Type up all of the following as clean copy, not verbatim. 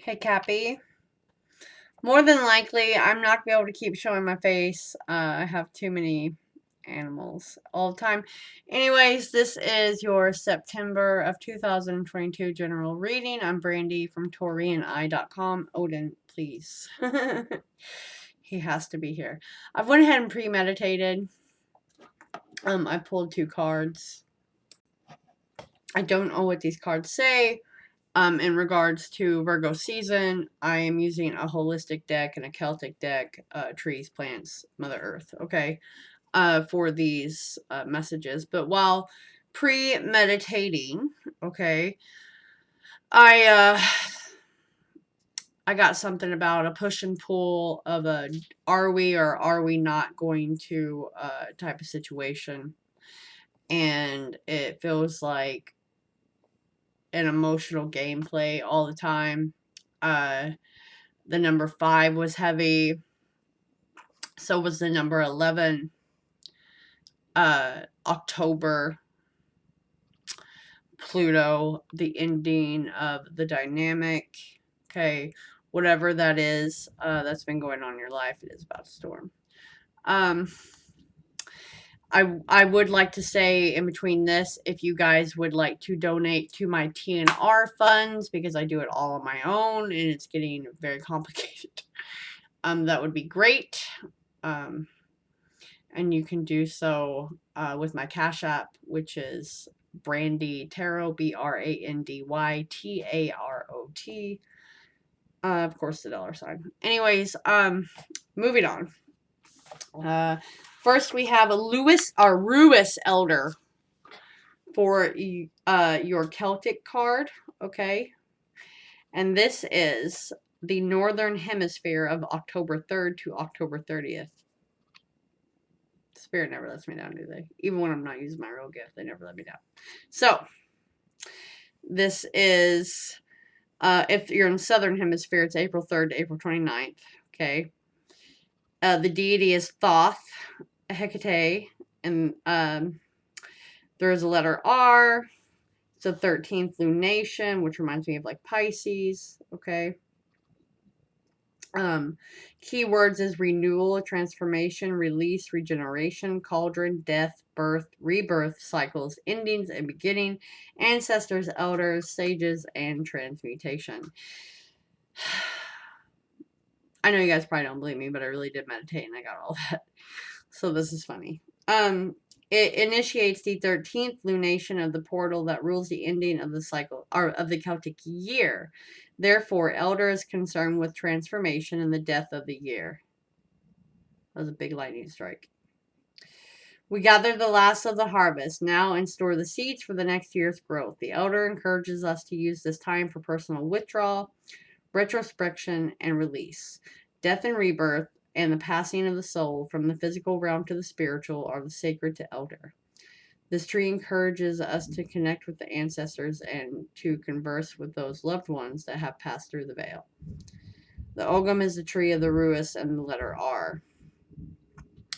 Hey, Cappy. More than likely, I'm not going to be able to keep showing my face. I have too many animals all the time. Anyways, this is your September of 2022 general reading. I'm Brandy from Taurean.com. Odin, please. He has to be here. I've went ahead and premeditated. I pulled 2 cards. I don't know what these cards say. In regards to Virgo season, I am using a holistic deck and a Celtic deck, trees, plants, Mother Earth, okay, for these messages. But while premeditating, okay, I I got something about a push and pull of a are we or are we not going to type of situation, and it feels like an emotional gameplay all the time. The number 5 was heavy. So was the number 11. October, Pluto, the ending of the dynamic. Okay, whatever that is, that's been going on in your life, it is about to storm. I would like to say in between this, if you guys would like to donate to my TNR funds, because I do it all on my own and it's getting very complicated, that would be great. And you can do so with my Cash App, which is Brandy Tarot, BRANDYTAROT. Of course, the $sign. Anyways, moving on. First, we have a Ruis Elder for your Celtic card, okay? And this is the Northern Hemisphere of October 3rd to October 30th. Spirit never lets me down, do they? Even when I'm not using my real gift, they never let me down. So, this is, if you're in the Southern Hemisphere, it's April 3rd to April 29th, okay? The deity is Thoth, Hecate, and there's a letter R. It's the 13th lunation, which reminds me of like Pisces, okay? Keywords is renewal, transformation, release, regeneration, cauldron, death, birth, rebirth, cycles, endings, and beginning, ancestors, elders, sages, and transmutation. I know you guys probably don't believe me, but I really did meditate and I got all that. So this is funny. It initiates the 13th lunation of the portal that rules the ending of the cycle, or of the Celtic year. Therefore, Elder is concerned with transformation and the death of the year. That was a big lightning strike. We gather the last of the harvest now and store the seeds for the next year's growth. The Elder encourages us to use this time for personal withdrawal, retrospection, and release. Death and rebirth and the passing of the soul from the physical realm to the spiritual are the sacred to Elder. This tree encourages us to connect with the ancestors and to converse with those loved ones that have passed through the veil. The Ogum is the tree of the Ruis and the letter R.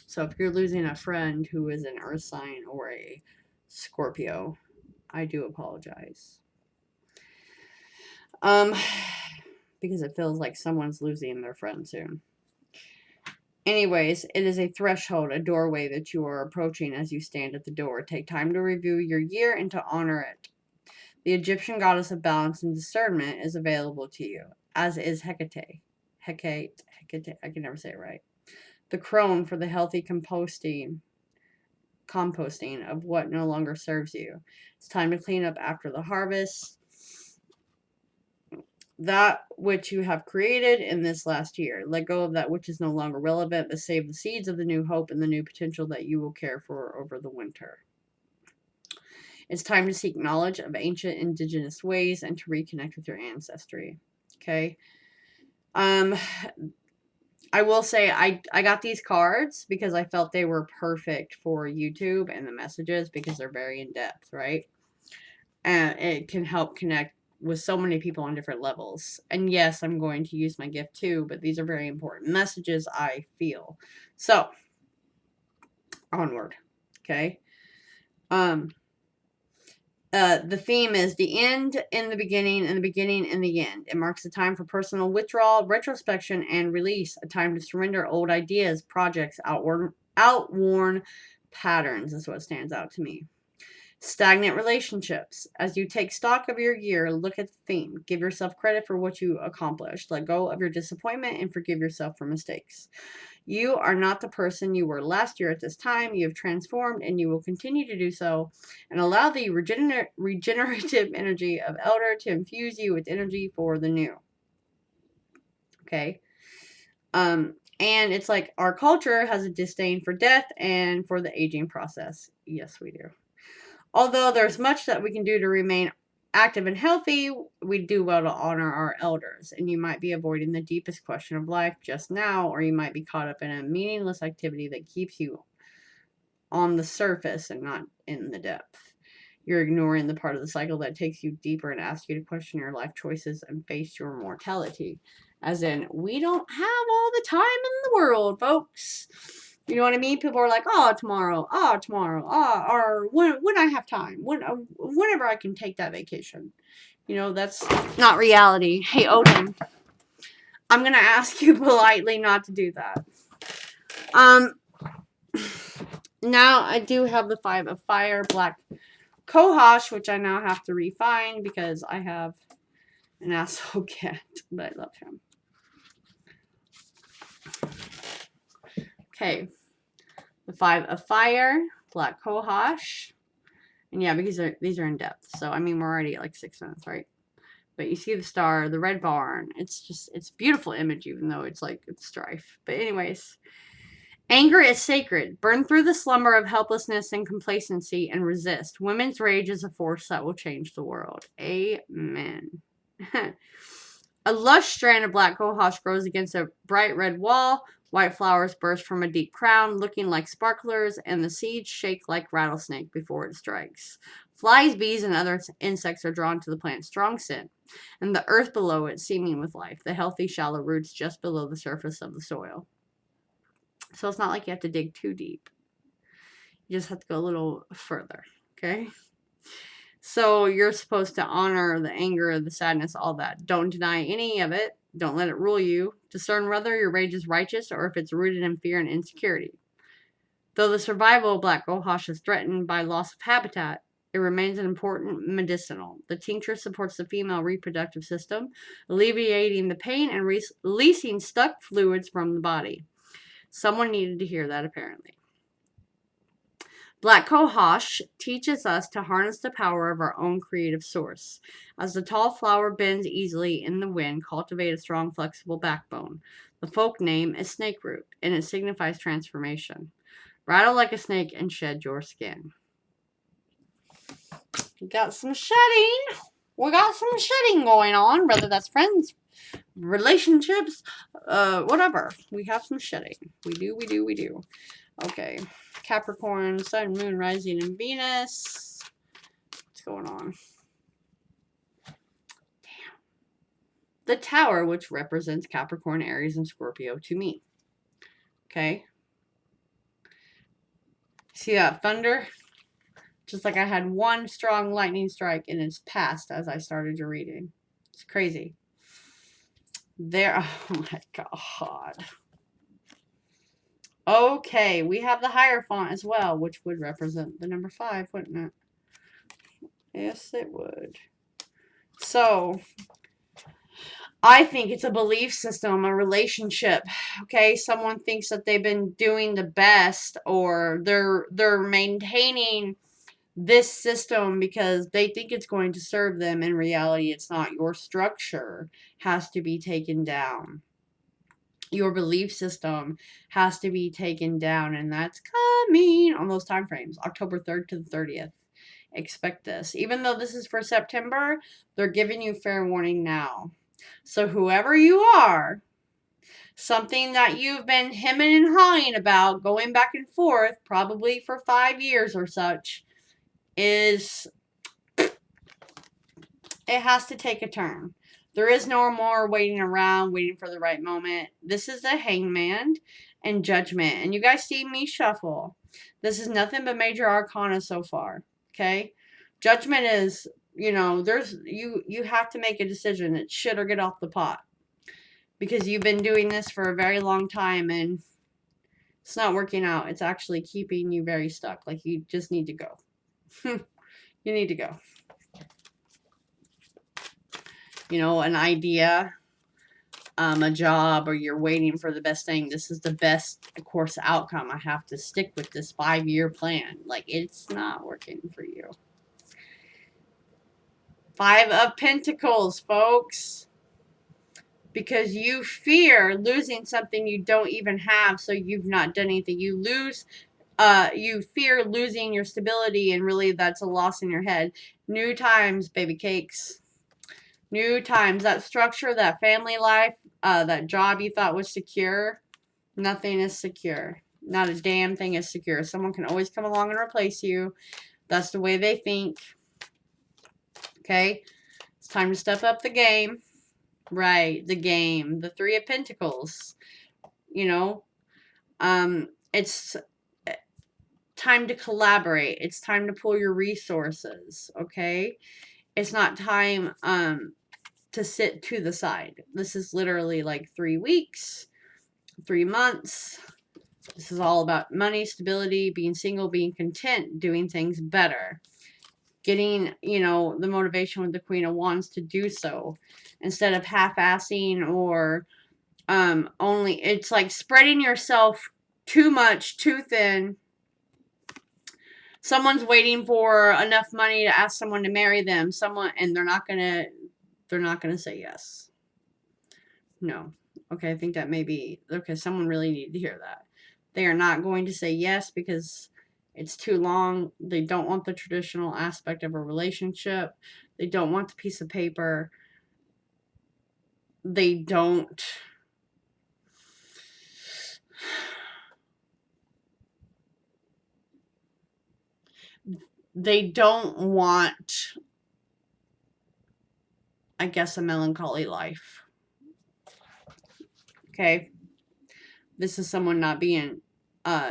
So if you're losing a friend who is an earth sign or a Scorpio, I do apologize. Because it feels like someone's losing their friend soon. Anyways, it is a threshold, a doorway that you are approaching as you stand at the door. Take time to review your year and to honor it. The Egyptian goddess of balance and discernment is available to you, as is Hecate. Hecate, I can never say it right. The crone for the healthy composting of what no longer serves you. It's time to clean up after the harvest. That which you have created in this last year. Let go of that which is no longer relevant, but save the seeds of the new hope and the new potential that you will care for over the winter. It's time to seek knowledge of ancient indigenous ways and to reconnect with your ancestry. Okay. I will say I got these cards because I felt they were perfect for YouTube and the messages because they're very in depth, right? And it can help connect with so many people on different levels. And yes, I'm going to use my gift too, but these are very important messages, I feel. So, onward. Okay. The theme is the end in the beginning and the beginning in the end. It marks a time for personal withdrawal, retrospection, and release. A time to surrender old ideas, projects, outworn patterns is what stands out to me. Stagnant relationships. As you take stock of your year, look at the theme. Give yourself credit for what you accomplished. Let go of your disappointment and forgive yourself for mistakes. You are not the person you were last year at this time. You have transformed and you will continue to do so. And allow the regenerative energy of Elder to infuse you with energy for the new. Okay. And it's like our culture has a disdain for death and for the aging process. Yes, we do. Although there's much that we can do to remain active and healthy, we do well to honor our elders. And you might be avoiding the deepest question of life just now, or you might be caught up in a meaningless activity that keeps you on the surface and not in the depth. You're ignoring the part of the cycle that takes you deeper and asks you to question your life choices and face your mortality. As in, we don't have all the time in the world, folks. You know what I mean? People are like, oh, tomorrow, or when I have time, whenever I can take that vacation. You know, that's not reality. Hey, Odin, I'm going to ask you politely not to do that. Now I do have the 5 of Fire, Black Cohosh, which I now have to refine because I have an asshole cat, but I love him. Okay. The 5 of Fire, Black Cohosh. And yeah, because these are in depth. So, I mean, we're already at like 6 minutes, right? But you see the star, the red barn. It's beautiful image, even though it's like, it's strife. But anyways, anger is sacred. Burn through the slumber of helplessness and complacency and resist. Women's rage is a force that will change the world. Amen. A lush strand of black cohosh grows against a bright red wall. White flowers burst from a deep crown, looking like sparklers, and the seeds shake like rattlesnake before it strikes. Flies, bees, and other insects are drawn to the plant's strong scent, and the earth below it seeming with life, the healthy, shallow roots just below the surface of the soil. So it's not like you have to dig too deep. You just have to go a little further, okay? So you're supposed to honor the anger, the sadness, all that. Don't deny any of it. Don't let it rule you. Discern whether your rage is righteous or if it's rooted in fear and insecurity. Though the survival of black cohosh is threatened by loss of habitat, it remains an important medicinal. The tincture supports the female reproductive system, alleviating the pain and releasing stuck fluids from the body. Someone needed to hear that, apparently. Black Cohosh teaches us to harness the power of our own creative source. As the tall flower bends easily in the wind, cultivate a strong, flexible backbone. The folk name is snake root, and it signifies transformation. Rattle like a snake and shed your skin. We got some shedding. We got some shedding going on, whether that's friends, relationships, whatever. We have some shedding. We do. Okay. Capricorn, Sun, Moon, Rising, and Venus. What's going on? Damn. The Tower, which represents Capricorn, Aries, and Scorpio to me. Okay. See that thunder? Just like I had one strong lightning strike and it's passed as I started to reading. It's crazy. There. Oh my God. Okay, we have the Hierophant as well, which would represent the number 5, wouldn't it? Yes, it would. So, I think it's a belief system, a relationship. Okay, someone thinks that they've been doing the best, or they're maintaining this system because they think it's going to serve them. In reality, it's not. Your structure has to be taken down. Your belief system has to be taken down, and that's coming on those time frames, October 3rd to the 30th. Expect this. Even though this is for September, they're giving you fair warning now. So whoever you are, something that you've been hemming and hawing about, going back and forth, probably for 5 years or such, is it has to take a turn. There is no more waiting around, waiting for the right moment. This is the Hangman and Judgment. And you guys see me shuffle. This is nothing but major arcana so far. Okay? Judgment is, you know, you have to make a decision. It's shit or get off the pot. Because you've been doing this for a very long time and it's not working out. It's actually keeping you very stuck. Like, you just need to go. You need to go. You know, an idea, a job, or you're waiting for the best thing. This is the best, of course, outcome. I have to stick with this 5-year plan. Like, it's not working for you. 5 of Pentacles, folks. Because you fear losing something you don't even have, so you've not done anything. You fear losing your stability, and really that's a loss in your head. New times, baby cakes. New times. That structure, that family life, that job you thought was secure, nothing is secure. Not a damn thing is secure. Someone can always come along and replace you. That's the way they think. Okay? It's time to step up the game. Right, the game. The 3 of Pentacles. You know, it's time to collaborate. It's time to pull your resources, okay? It's not time to sit to the side. This is literally like 3 weeks, 3 months. This is all about money, stability, being single, being content, doing things better. Getting, you know, the motivation with the Queen of Wands to do so. Instead of half-assing or only, it's like spreading yourself too much, too thin. Someone's waiting for enough money to ask someone to marry them. And they're not gonna say yes. No. Okay, I think that may be, okay, someone really needed to hear that. They are not going to say yes because it's too long. They don't want the traditional aspect of a relationship. They don't want the piece of paper. They don't want, I guess, a melancholy life. Okay? This is someone not being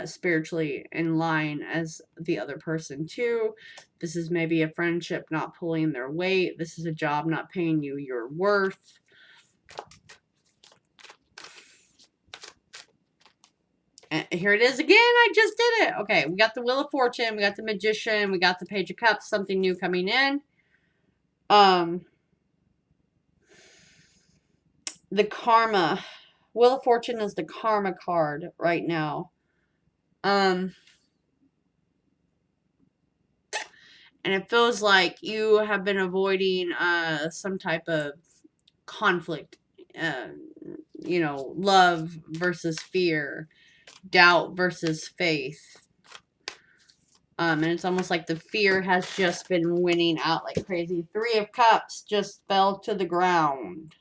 spiritually in line as the other person too. This is maybe a friendship not pulling their weight. This is a job not paying you your worth. And here it is again. I just did it. Okay, we got the Wheel of Fortune. We got the Magician. We got the Page of Cups. Something new coming in. The Karma. Wheel of Fortune is the Karma card right now. And it feels like you have been avoiding some type of conflict. You know, love versus fear. Doubt versus faith. And it's almost like the fear has just been winning out like crazy. 3 of Cups just fell to the ground.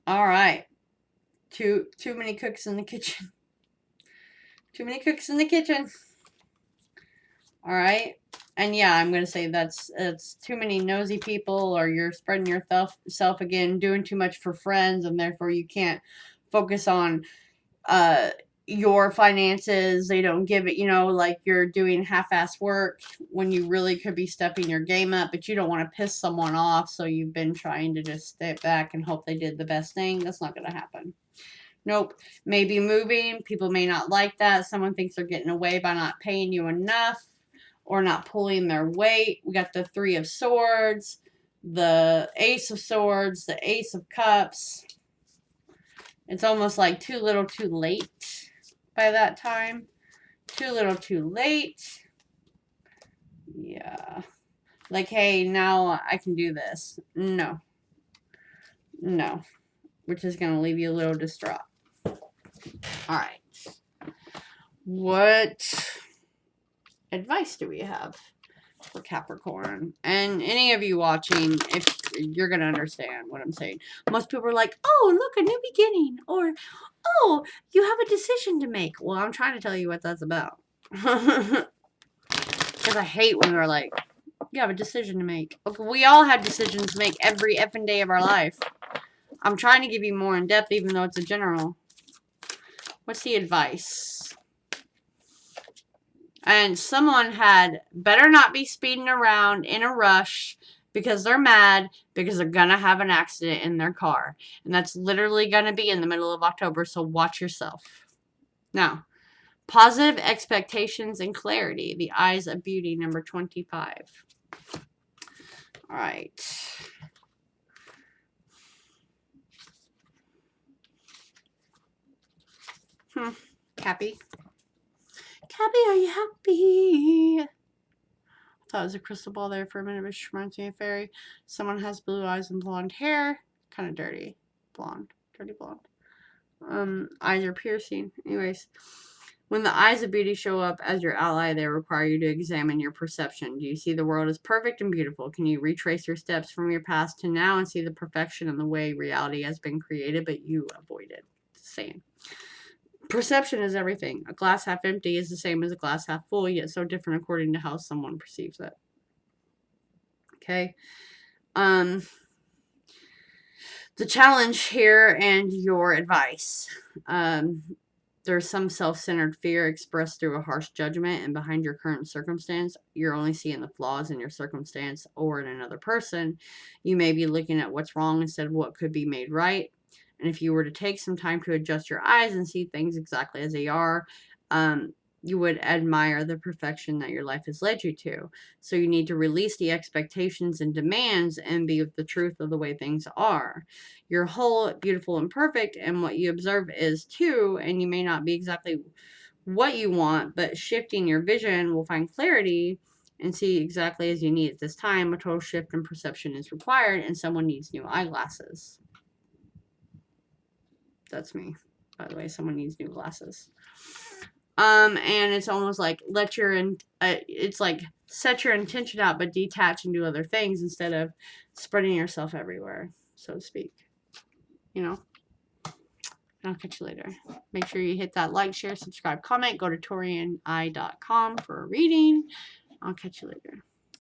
All right. Too many cooks in the kitchen. Too many cooks in the kitchen. All right. And yeah, I'm going to say it's too many nosy people, or you're spreading yourself again, doing too much for friends, and therefore you can't focus on your finances. They don't give it, you know, like you're doing half-ass work when you really could be stepping your game up, but you don't want to piss someone off, so you've been trying to just step back and hope they did the best thing. That's not going to happen. Nope. Maybe moving. People may not like that. Someone thinks they're getting away by not paying you enough or not pulling their weight. We got the 3 of Swords, the Ace of Swords, the Ace of Cups. It's almost like too little too late by that time. Too little too late. Yeah. Like, hey, now I can do this. No. No. Which is going to leave you a little distraught. Alright. What advice do we have for Capricorn? And any of you watching, if you're going to understand what I'm saying. Most people are like, oh, look, a new beginning. Or, oh, you have a decision to make. Well, I'm trying to tell you what that's about. Because I hate when they're like, you have a decision to make. Okay, we all have decisions to make every effing day of our life. I'm trying to give you more in depth, even though it's a general. What's the advice? And someone had better not be speeding around in a rush because they're mad because they're going to have an accident in their car. And that's literally going to be in the middle of October, so watch yourself. Now, positive expectations and clarity. The Eyes of Beauty, number 25. All right. Cappy. Cappy, are you happy? I thought it was a crystal ball there for a minute, but she reminds me of a fairy. Someone has blue eyes and blonde hair. Kind of dirty. Blonde. Dirty blonde. Eyes are piercing. Anyways, when the Eyes of Beauty show up as your ally, they require you to examine your perception. Do you see the world as perfect and beautiful? Can you retrace your steps from your past to now and see the perfection in the way reality has been created, but you avoided? Same. Perception is everything. A glass half empty is the same as a glass half full, yet so different according to how someone perceives it. Okay. The challenge here and your advice. There's some self-centered fear expressed through a harsh judgment, and behind your current circumstance, you're only seeing the flaws in your circumstance or in another person. You may be looking at what's wrong instead of what could be made right. And if you were to take some time to adjust your eyes and see things exactly as they are, you would admire the perfection that your life has led you to. So you need to release the expectations and demands and be with the truth of the way things are. You're whole, beautiful, and perfect, and what you observe is too, and you may not be exactly what you want, but shifting your vision will find clarity and see exactly as you need at this time. A total shift in perception is required, and someone needs new eyeglasses. That's me, by the way. Someone needs new glasses. And it's almost like it's like set your intention out, but detach and do other things instead of spreading yourself everywhere, so to speak. You know? I'll catch you later. Make sure you hit that like, share, subscribe, comment. Go to Taureaneye.com for a reading. I'll catch you later.